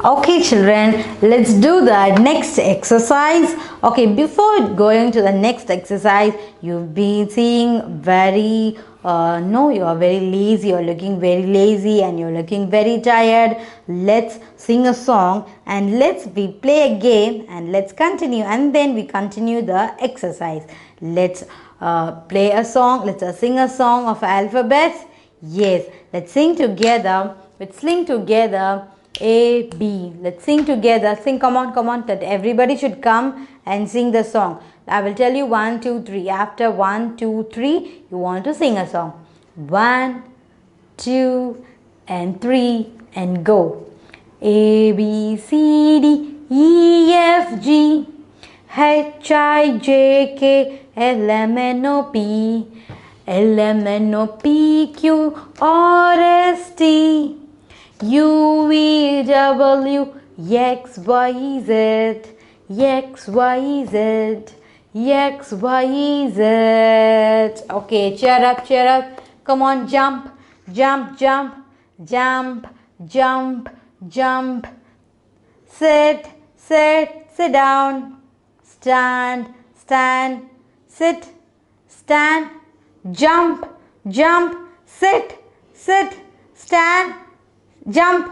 Okay children, let's do the next exercise. Okay, before going to the next exercise, you've been seeing very no, you are very lazy, you're looking very lazy and you're looking very tired. Let's sing a song and we play a game and let's continue, and then we continue the exercise. Let's play a song, let's sing a song of alphabets. Yes, let's sing together. Let's sing together. A, B. Let's sing together. Sing, come on, that everybody should come and sing the song. I will tell you 1, 2, 3. After 1, 2, 3, you want to sing a song. 1, 2, and 3, and go. A, B, C, D, E, F, G, H, I, J, K, L, M, N, O, P, L, M, N, O, P, Q, R, S, T, U, V, W, X, Y, Z, X, Y, Z, X, Y, Z. Okay, cheer up. Come on, jump, jump, jump, jump, jump, jump. Sit, sit down. Stand, stand, sit, stand, jump, jump, sit, stand, jump,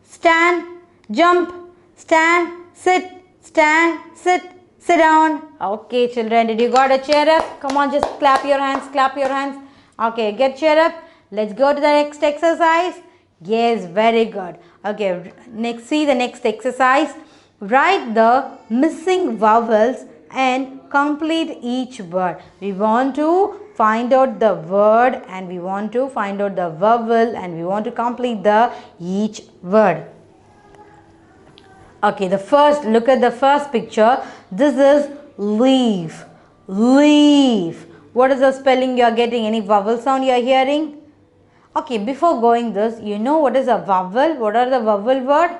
stand, jump, stand, sit, sit down. Okay children, did you got a cheer up? Come on, just clap your hands. Okay, get cheer up. Let's go to the next exercise. Yes, very good. Okay, next, see the next exercise. Write the missing vowels and complete each word. We want to find out the word and we want to find out the vowel and we want to complete the each word. Okay, look at the first picture. This is leaf. Leaf. What is the spelling you are getting? Any vowel sound you are hearing? Okay, before going this, you know what is a vowel? What are the vowel word?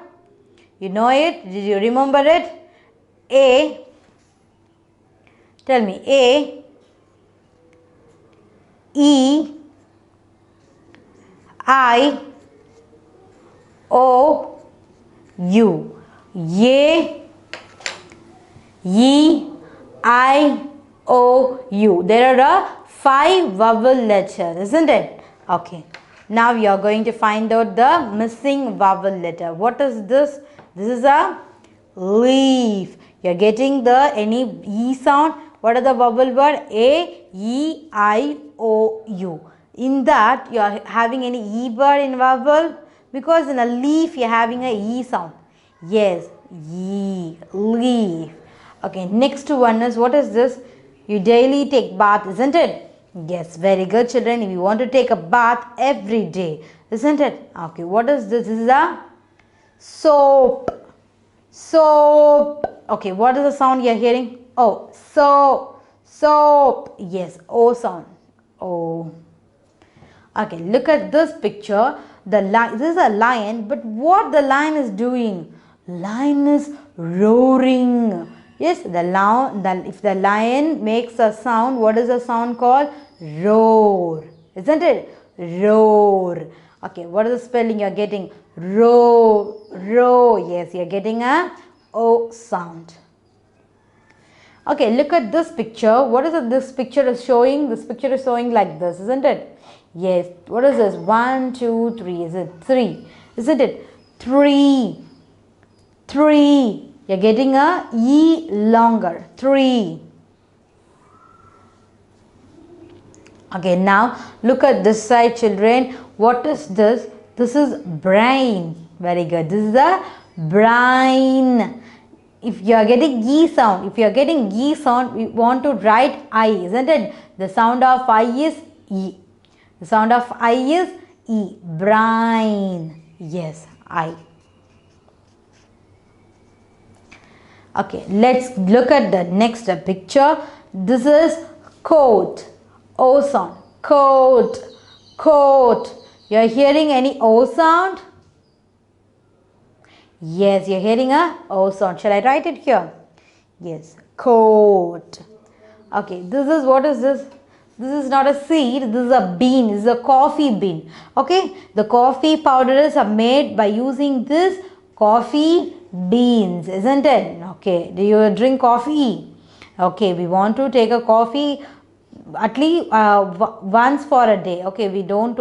You know it? Did you remember it? A. Tell me. A. E. I. O. U. A. E. I. O. U. There are 5 vowel letters, isn't it? Okay. Now you are going to find out the missing vowel letter. What is this? This is a leaf. You are getting the any E sound. What are the vowel word? A, E, I, O, U. In that you are having any E word in vowel? Because in a leaf you are having a E sound. Yes, E, leaf. Okay, next one is, what is this? You daily take bath, isn't it? Yes, very good children. If you want to take a bath every day, isn't it? Okay, what is this? This is a soap. Soap. Okay, what is the sound you are hearing? Oh, soap. Yes, O sound. O. Okay, look at this picture. This is a lion, but what the lion is doing? Lion is roaring. Yes, if the lion makes a sound, what is the sound called? Roar. Isn't it? Roar. Okay, what is the spelling you are getting? Roar. Yes, you are getting a O sound. Okay, look at this picture. What is it this picture is showing? This picture is showing like this, isn't it? Yes. What is this? 1, 2, 3. Is it 3? Isn't it? 3. You're getting a E longer. 3. Okay, now look at this side children. What is this? This is brain. Very good. This is a brain. If you are getting Ghee sound, we want to write I, isn't it? The sound of I is E. The sound of I is E. Brain. Yes, I. Okay, let's look at the next picture. This is coat. O sound. Coat. You are hearing any O sound? Yes, you are hearing a O sound. Shall I write it here? Yes, coat. Okay, what is this? This is not a seed, this is a bean, this is a coffee bean. Okay, the coffee powders are made by using this Coffee, beans, isn't it? Okay, do you drink coffee? Okay, we want to take a coffee at least once for a day. Okay, we don't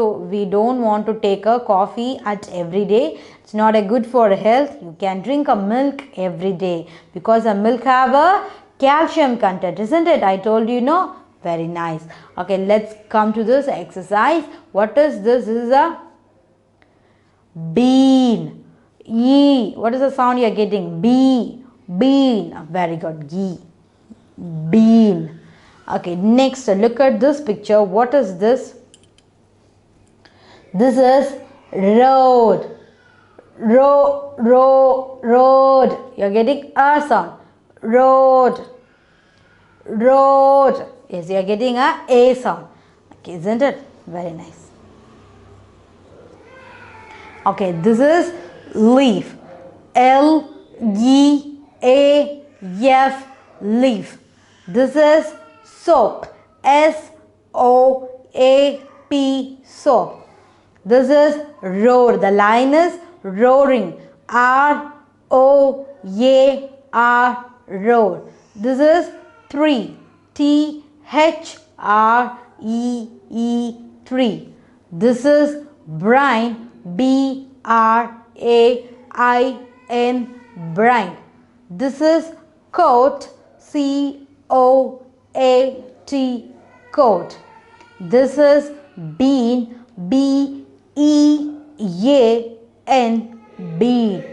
want to take a coffee at every day. It's not a good for health. You can drink a milk every day because a milk have a calcium content, isn't it? I told you, no? Very nice. Okay, let's come to this exercise. What is this? This is a bean. E. What is the sound you are getting? B. Bean. Very good. Ghee. Bean. Okay, next look at this picture. What is this? This is road. Road. You're getting a sound. Road. Yes, you're getting a sound. Okay, isn't it? Very nice. Okay, this is leaf. L-E-A-F. Leaf. This is soap. S-O-A-P. Soap. This is roar. The line is roaring. R-O-A-R. Roar. This is tree. T-H-R-E-E. Tree. This is brain. B-R-A-I-N. Brain. This is coat. C-O-A-T. Coat. This is bean. B-E-A-N. Bean.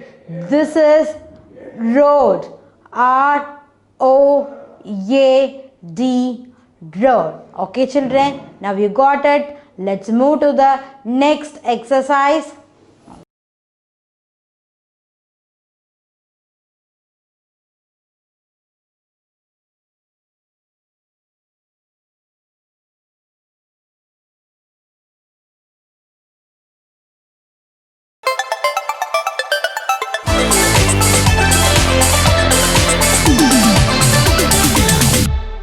This is road. R-O-A-D. Road. Okay, children. Now you got it. Let's move to the next exercise.